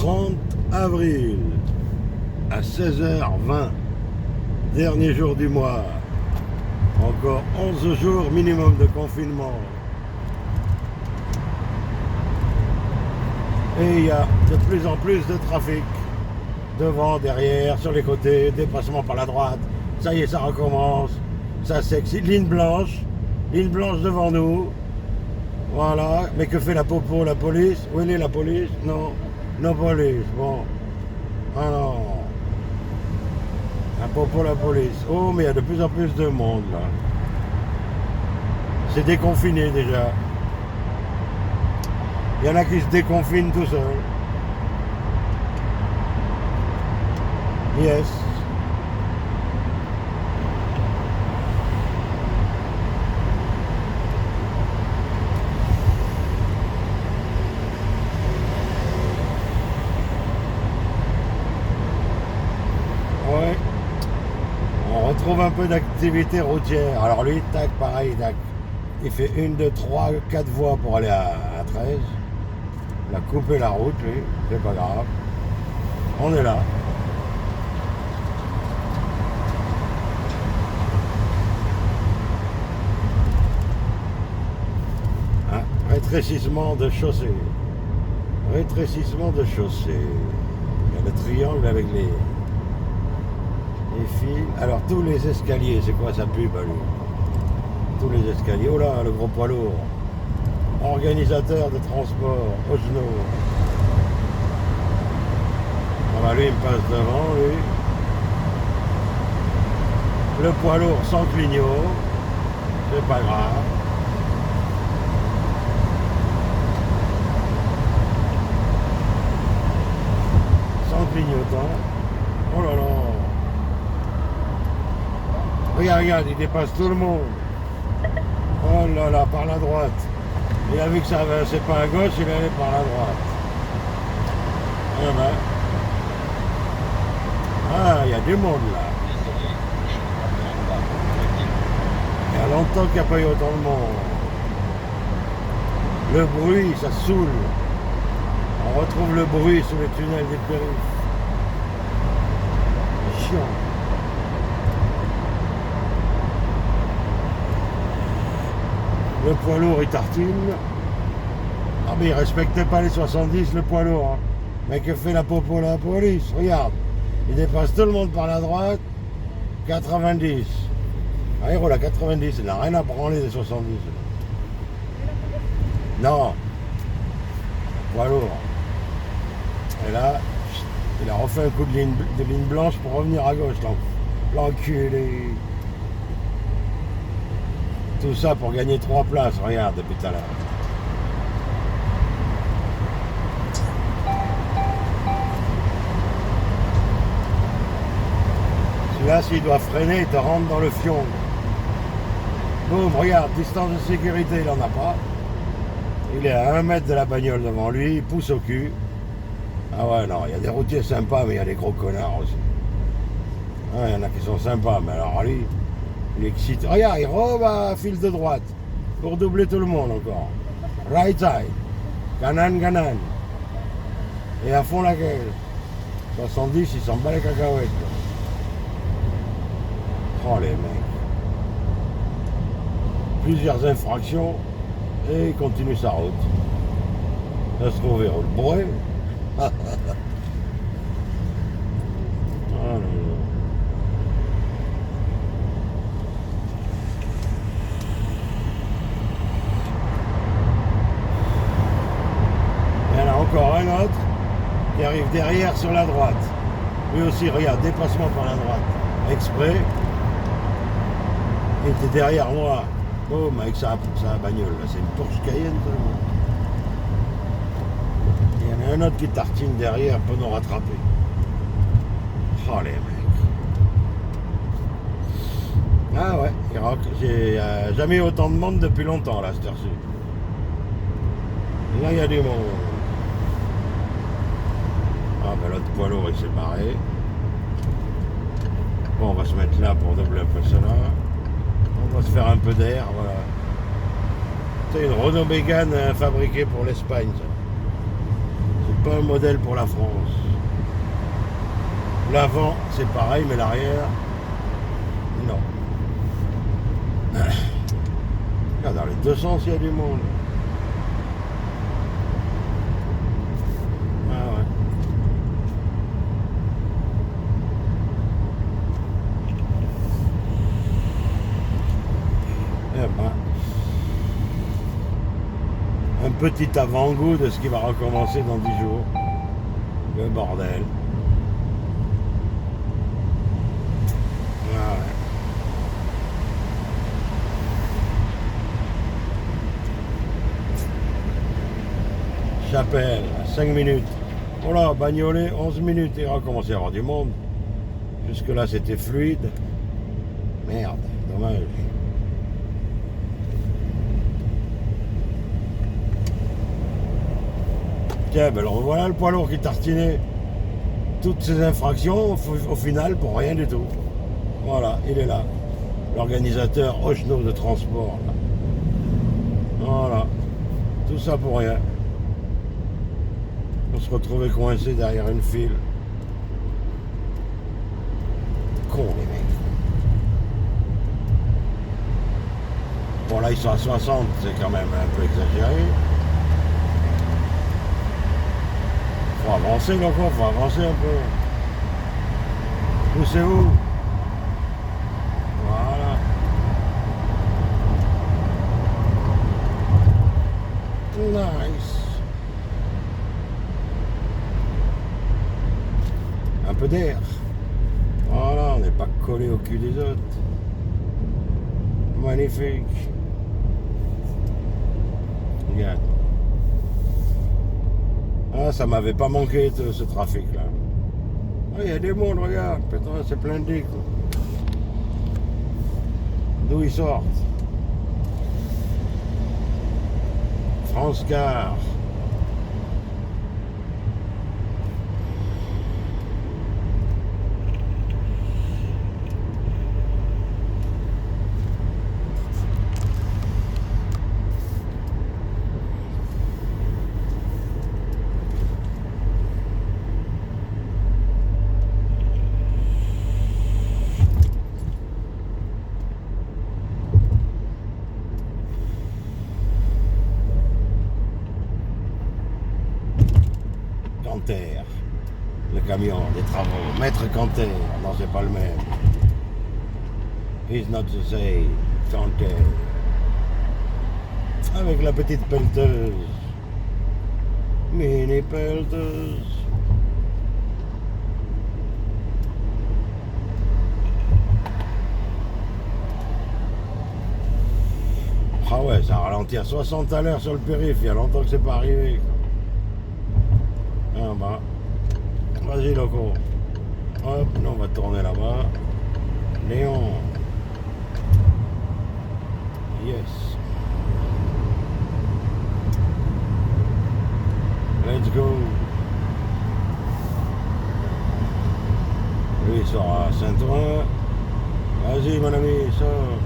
30 avril à 16h20, dernier jour du mois. Encore 11 jours minimum de confinement. Et il y a de plus en plus de trafic. Devant, derrière, sur les côtés, dépassement par la droite. Ça y est, ça recommence. Ça s'excite. Ligne blanche devant nous. Voilà. Mais que fait la popo, la police? Où est la police? Non. No police. Bon. Ah non. La popo, la police. Oh, mais il y a de plus en plus de monde là. C'est déconfiné déjà. Il y en a qui se déconfinent tout seuls. Yes. Ouais. On retrouve un peu d'activité routière. Alors lui, tac, pareil, tac. Il fait 1, 2, 3, 4 voies pour aller à 13. Il a coupé la route, lui. C'est pas grave. On est là. Rétrécissement de chaussée. Rétrécissement de chaussée. Il y a le triangle avec les fils. Alors tous les escaliers, c'est quoi sa pub à lui? Tous les escaliers. Oh là, le gros poids lourd. Organisateur de transport, Osno. Ah bah lui, il me passe devant, lui. Le poids lourd sans clignot. C'est pas grave. Clignotant. Oh là là. Regarde, il dépasse tout le monde. Oh là là, par la droite. Il a vu que ça c'est pas à gauche, il est allé par la droite. Ah ben. Ah, il y a du monde là. Il y a longtemps qu'il n'y a pas eu autant de monde. Le bruit, ça saoule. On retrouve le bruit sous les tunnels des périphes'. Chiant. Le poids lourd il tartine. Ah mais il respectait pas les 70 le poids lourd. Hein. Mais que fait la popo la police? Regarde. Il dépasse tout le monde par la droite. 90. Ah il roule à 90, il n'a rien à branler des 70. Non. Poids lourd. Et là, il a refait un coup de ligne blanche pour revenir à gauche, l'enculé. Tout ça pour gagner 3 places, regarde, depuis tout à l'heure. Celui-là, s'il doit freiner, il te rentre dans le fion. Boum, regarde, distance de sécurité, il n'en a pas. Il est à 1 mètre de la bagnole devant lui, il pousse au cul. Ah ouais, non, il y a des routiers sympas, mais il y a des gros connards aussi. Ah, il y en a qui sont sympas, mais alors lui, il excite. Regarde, il robe à fil de droite pour doubler tout le monde encore. Right side. Ganan. Et à fond la gueule. 70, il s'en bat les cacahuètes. Là. Oh les mecs. Plusieurs infractions et il continue sa route. Ça se trouve vers le bourré. Ah non, non. Il y en a encore un autre qui arrive derrière sur la droite. Lui aussi, regarde, dépassement par la droite. Exprès. Il était derrière moi. Boum, avec sa bagnole. C'est une Porsche Cayenne, ça. Il y en a un autre qui tartine derrière pour nous rattraper. Oh les mecs. Ah ouais, il rock. J'ai jamais eu autant de monde depuis longtemps là, cette heure-ci. Là il y a du monde. Ah ben l'autre poids lourd il s'est barré. Bon on va se mettre là pour doubler un peu cela. On va se faire un peu d'air, voilà. C'est une Renault Mégane fabriquée pour l'Espagne ça. C'est pas un modèle pour la France. L'avant, c'est pareil, mais l'arrière, non. Regarde, dans les deux sens, il y a du monde. Ah ouais. Eh ben, un petit avant-goût de ce qui va recommencer dans 10 jours. Le bordel. Ah ouais. Chapelle, à 5 minutes. Voilà, Bagnolet, 11 minutes. Il va commencer à y avoir du monde. Jusque-là, c'était fluide. Merde, dommage. Tiens, ben alors voilà le poids lourd qui tartinait toutes ces infractions au final pour rien du tout. Voilà, il est là. L'organisateur Ochenot de transport. Là. Voilà. Tout ça pour rien. On se retrouvait coincé derrière une file. Con les mecs. Bon là ils sont à 60, c'est quand même un peu exagéré. Faut avancer encore, faut avancer un peu. Poussez-vous. Voilà. Nice. Un peu d'air. Voilà, on n'est pas collé au cul des autres. Magnifique. Regarde. Ah, ça m'avait pas manqué ce trafic-là. Ah, il y a des mondes, regarde. Putain, c'est plein de dicks. D'où ils sortent? France Gare. Canter, le camion des travaux, Maître Canter, non c'est pas le même. He's not the same, Canter. Avec la petite pelleteuse, mini pelleteuse. Ah ouais, ça ralentit à 60 à l'heure sur le périph', il y a longtemps que c'est pas arrivé. Ah bah, vas-y loco. Hop, nous on va tourner là-bas. Léon. Yes. Let's go. Lui il sort à Saint-Ouen. Vas-y mon ami, sors.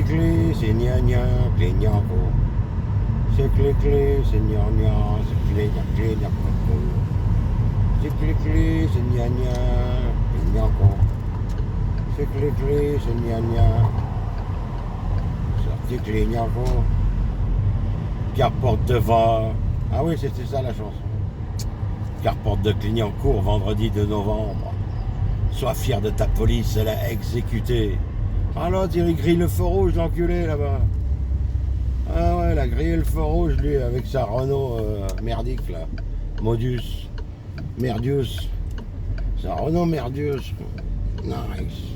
Clé, c'est gna gna, clé gna go. C'est clé, c'est gna gna, c'est clé gna go. C'est clé, c'est gna gna, clé gna go. C'est clé, c'est gna gna. C'est clé gna go. Qui apporte devant. Ah oui, c'était ça la chanson. carporte de Clignancourt, vendredi 2 novembre. Sois fier de ta police, elle a exécuté. Ah l'autre, il grille le feu rouge, l'enculé, là-bas. Ah ouais, il a grillé le feu rouge, lui, avec sa Renault merdique, là. Modus. Merdius. Sa Renault Merdius. Nice.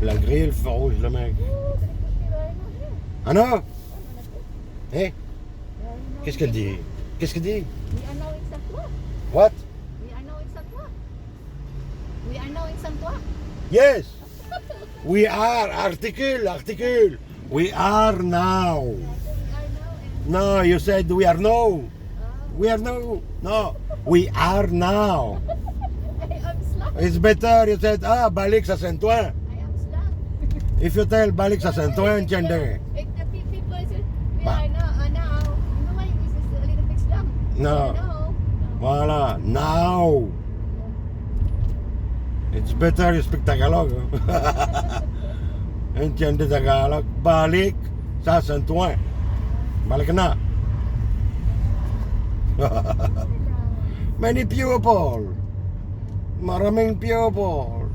Il a grillé le feu rouge, le mec. Ah non? Eh? Qu'est-ce qu'elle dit? Qu'est-ce qu'elle dit? We are now in Samploc. What? We are now in Samploc. We are now in Samploc. Yes! We are, article. We are now. We are now in... No, you said we are now. We are now. No, we are now. I am slum. It's better, you said, balik sa Saint-Ouen. I am slum. If you tell balik sa Saint-Ouen, tiende. If the people say, we Ba- are now, you know why this is a little bit slum? No. No. Voilà, now. It's better you speak Tagalog. Entiende Tagalog. Balik sa Saint-Ouen. Balik na. Many people. Maraming people.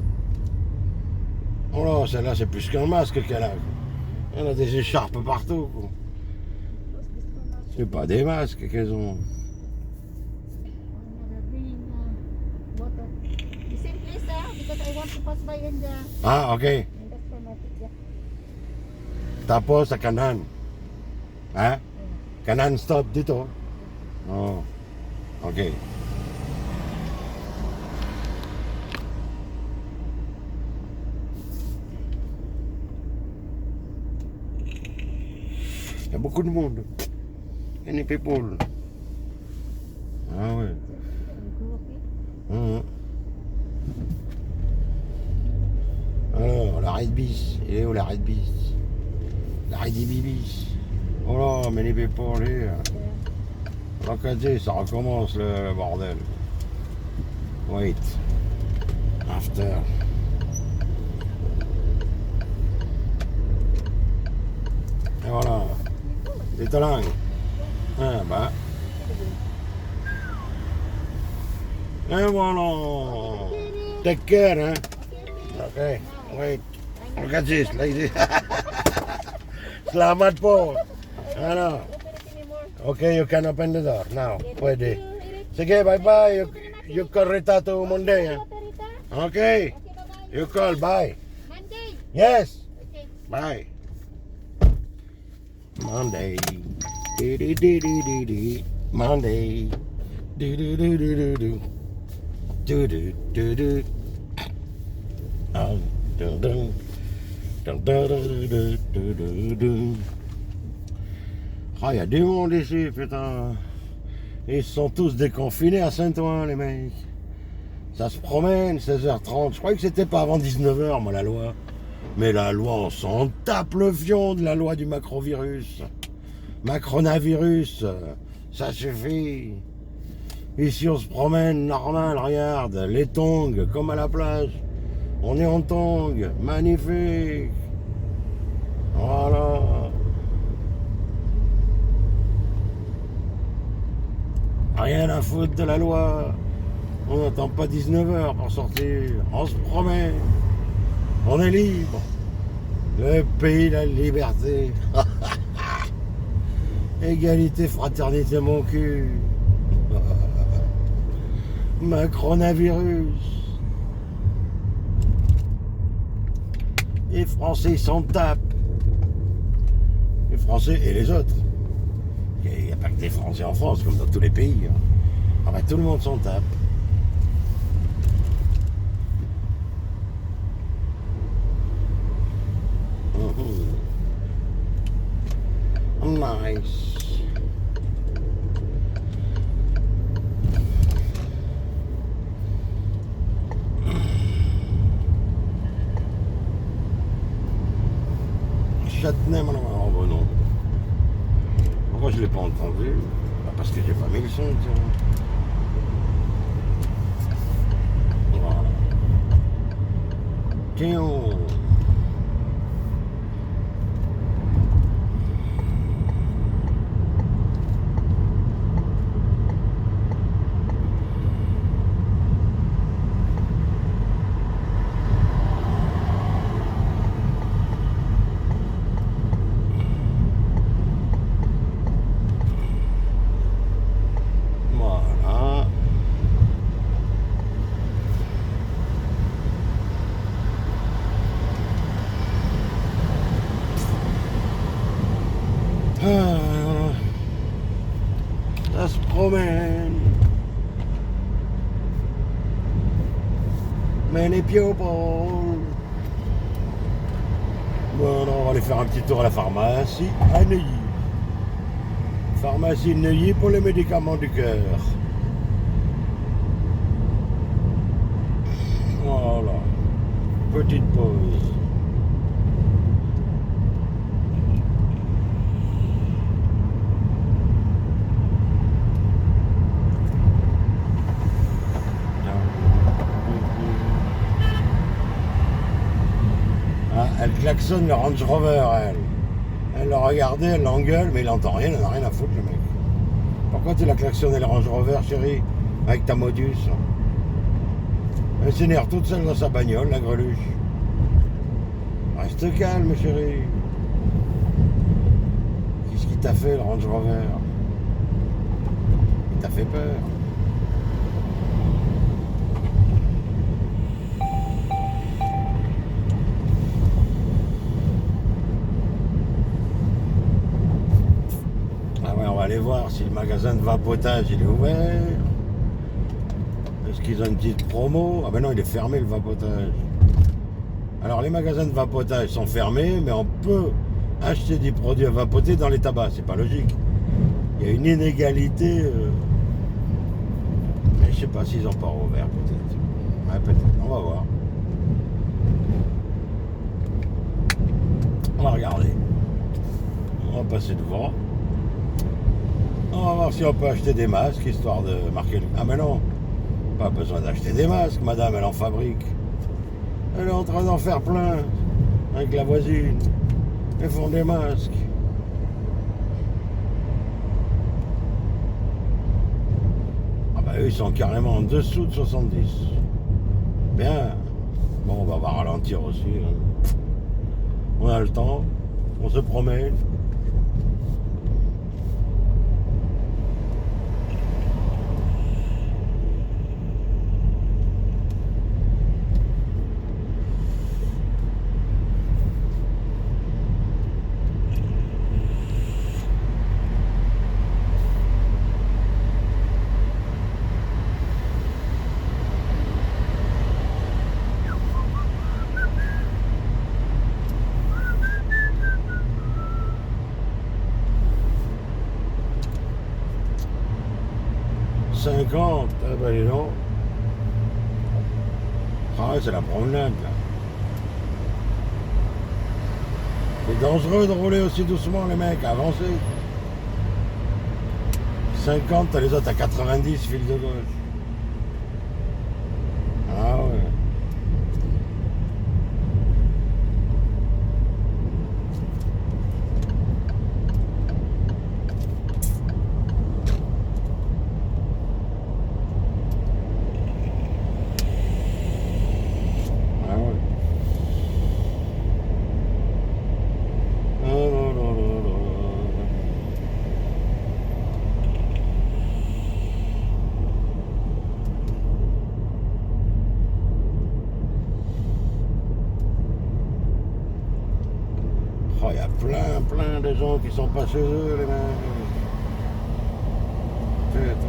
Oh là, celle-là, c'est plus qu'un masque qu'elle a. Elle a des écharpes partout. Quoi. C'est pas des masques qu'elles ont. Water. The same place, because I want to pass by in the Ah, ok. supermarket. Yeah. Tapos sa kanan. Ha? Kanan stop dito. Oh. Ok. Il y a beaucoup de monde. Many people. Ah ouais. Mhm. Alors, l'arrêt de bis. Il est où l'arrêt de bis? L'arrêt des bibis. Oh là, many people here. L'Acadie, ça recommence le bordel. Wait. After. Et voilà. Dito lang. Ah, bah. Et voilà. Take care, hein. Okay. Wait. Look at this, lady. Salamat po. Ano? Okay, you can open the door now. Pwede. Sige, bye-bye. You call Rita to Monday. Hein? Okay. You call, bye. Monday. Yes. Okay. Bye. Monday. Do-do-do-do-do-do. Monday. Do-do-do-do-do-do. Do-do-do-do. Dun-dun. Dun-dun-dun-dun-dun-dun-dun. Ah, il y a du monde ici, putain. Ils sont tous déconfinés à Saint-Ouen, les mecs. Ça se promène, 16h30. Je croyais que c'était pas avant 19h, moi, la loi. Mais la loi, on s'en tape le fion de la loi du macrovirus. Macronavirus, ça suffit. Ici, on se promène normal, regarde. Les tongs, comme à la plage. On est en tongs, magnifique. Voilà. Rien à foutre de la loi. On n'attend pas 19h pour sortir. On se promène. On est libre. Le pays de la liberté. Égalité, fraternité, mon cul. Macronavirus. Les Français s'en tapent. Les Français et les autres. Il n'y a pas que des Français en France, comme dans tous les pays. Ah bah, tout le monde s'en tape. Nice. Châtenay, oh bon non. Pourquoi je ne l'ai pas entendu? Bah, parce que j'ai pas mis le son, tiens. Voilà. Tiens. Many people. Bon, on va aller faire un petit tour à la pharmacie à Neuilly. Pharmacie de Neuilly pour les médicaments du cœur. Voilà. Petite pause. Ah, elle klaxonne le Range Rover, elle. Elle l'a regardé, elle l'engueule, mais il entend rien, elle n'a rien à foutre, le mec. Pourquoi tu l'as klaxonné le Range Rover, chérie, avec ta modus? Elle s'énerve toute seule dans sa bagnole, la greluche. Reste calme, chérie. Qu'est-ce qui t'a fait, le Range Rover? Il t'a fait peur. Ah ouais, on va aller voir si le magasin de vapotage il est ouvert. Est-ce qu'ils ont une petite promo? Ah ben non, il est fermé le vapotage. Alors les magasins de vapotage sont fermés, mais on peut acheter des produits à vapoter dans les tabacs. C'est pas logique. Il y a une inégalité. Mais je sais pas s'ils ont pas ouvert peut-être. Ouais, peut-être. On va voir. On va regarder. On va passer devant. On va voir si on peut acheter des masques, histoire de marquer le... Ah mais non, pas besoin d'acheter des masques, madame, elle en fabrique. Elle est en train d'en faire plein, avec la voisine. Ils font des masques. Ah bah eux, ils sont carrément en dessous de 70. Bien. Bon, on va ralentir aussi. Hein. On a le temps, on se promène. Ah ben dis donc. Ah ouais, c'est la promenade là. C'est dangereux de rouler aussi doucement les mecs, avancez. 50, t'as les autres à 90, fil de gauche. Ah ouais. Oh, il y a plein de gens qui sont pas chez eux, les mecs. Putain.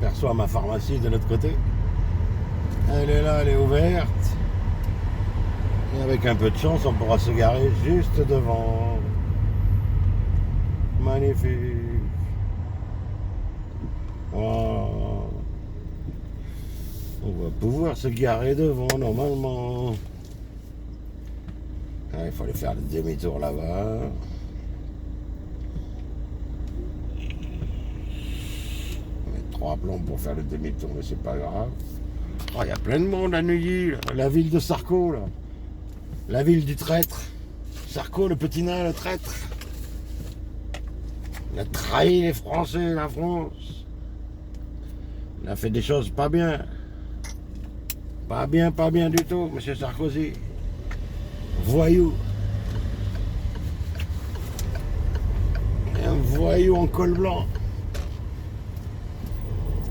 J'aperçois ma pharmacie de l'autre côté. Elle est là, elle est ouverte. Et avec un peu de chance, on pourra se garer juste devant. Magnifique. Oh. On va pouvoir se garer devant normalement. Ah, il fallait faire le demi-tour là-bas. On met 3 plombs pour faire le demi-tour, mais c'est pas grave. Oh, il y a plein de monde à Neuilly, là. La ville de Sarko, là. La ville du traître. Sarko, le petit nain, le traître. Il a trahi les Français, la France. Il a fait des choses pas bien. Pas bien du tout, monsieur Sarkozy. Voyou. Un voyou en col blanc.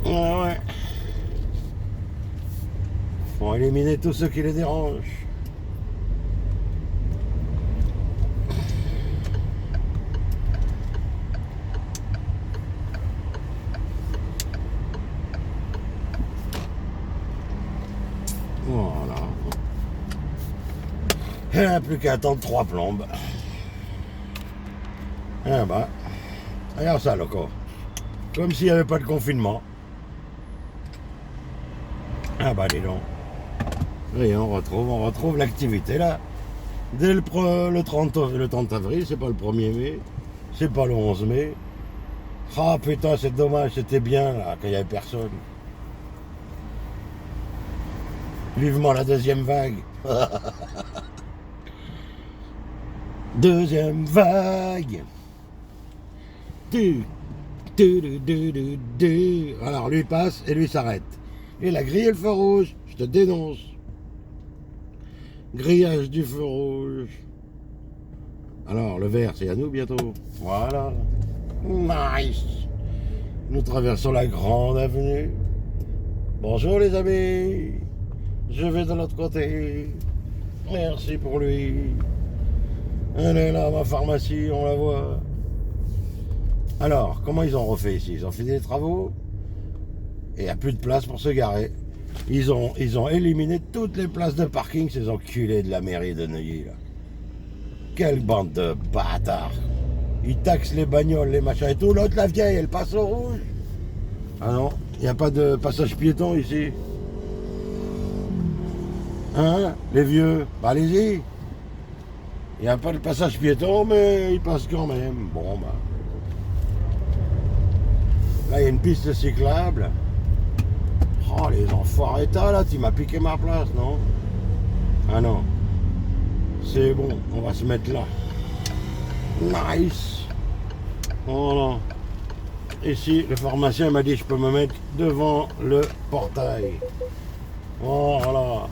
Ouais. Faut éliminer tous ceux qui les dérangent. Voilà. Il n'y a plus qu'à attendre 3 plombes. Ah bah. Regarde ça, loco. Comme s'il n'y avait pas de confinement. Ah bah, dis donc. Et on retrouve l'activité là. Dès le 30 avril, c'est pas le 1er mai. C'est pas le 11 mai. Ah putain, c'est dommage, c'était bien là, quand il n'y avait personne. Vivement la deuxième vague. Deuxième vague. Alors lui passe et lui s'arrête. Il a grillé le feu rouge. Je te dénonce. Grillage du feu rouge. Alors le vert c'est à nous bientôt. Voilà. Nice. Nous traversons la grande avenue. Bonjour les amis. Je vais de l'autre côté. Merci pour lui. Elle est là, ma pharmacie, on la voit. Alors, comment ils ont refait ici? Ils ont fait des travaux et il n'y a plus de place pour se garer. Ils ont éliminé toutes les places de parking, ces enculés de la mairie de Neuilly, là. Quelle bande de bâtards. Ils taxent les bagnoles, les machins et tout. L'autre, la vieille, elle passe au rouge. Ah non, il n'y a pas de passage piéton ici. Hein, les vieux? Bah allez-y. Il n'y a pas de passage piéton, mais il passe quand même. Bon, bah. Là, il y a une piste cyclable. Oh, les enfoirés, là, tu m'as piqué ma place, non? Ah non. C'est bon, on va se mettre là. Nice. Voilà. Ici, le pharmacien m'a dit que je peux me mettre devant le portail. Voilà.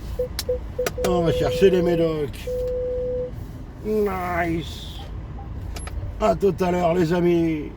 On va chercher les médocs. Nice. À tout à l'heure, les amis.